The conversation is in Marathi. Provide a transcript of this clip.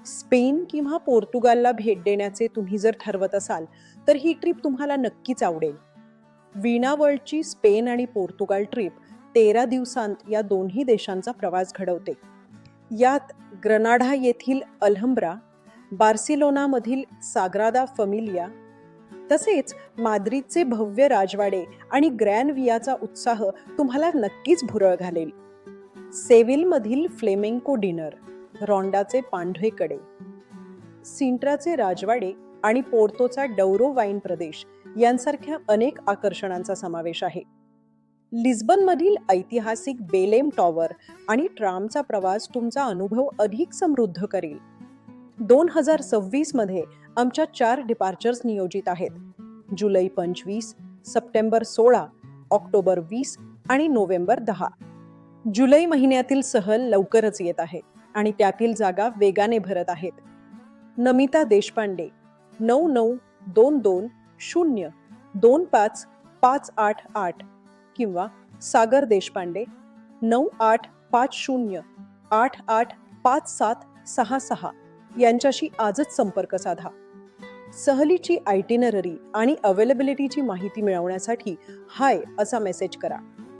स्पेन किंवा पोर्तुगालला भेट देण्याचे तुम्ही जर ठरवत असाल तर ही ट्रिप तुम्हाला नक्कीच आवडेल. वीणा वर्ल्डची स्पेन आणि पोर्तुगाल ट्रिप 13 दिवसांत या दोन्ही देशांचा प्रवास घडवते. यात ग्रनाडा येथील अल्हंब्रा, बार्सिलोनामधील साग्रादा फॅमिलिया, तसेच माद्रिदचे भव्य राजवाडे आणि ग्रॅन वियाचा उत्साह तुम्हाला नक्कीच भुरळ घालेल. सेविलमधील फ्लेमेंको डिनर, रॉन्डाचे पांढरे कडे, सिंट्राचे राजवाडे आणि पोर्तोचा डौरो वाईन प्रदेश यांसारख्या अनेक आकर्षणांचा समावेश आहे. लिस्बनमधील ऐतिहासिक बेलेम टॉवर आणि ट्रामचा प्रवास तुमचा अनुभव अधिक समृद्ध करेल. 2026 मध्ये आमच्या 4 डिपार्चर्स नियोजित आहेत: जुलै 25, सप्टेंबर 16, ऑक्टोबर 20 आणि नोव्हेंबर 10. जुलै महिन्यातील सहल लवकरच येत आहे आणि त्यातील जागा वेगाने भरत आहेत. नमिता देशपांडे 9922025588 किंवा सागर देशपांडे 9850885766 यांच्याशी आजच संपर्क साधा. सहलीची आयटिनररी आणि अवेलेबिलिटीची माहिती मिळवण्यासाठी हाय असा मेसेज करा.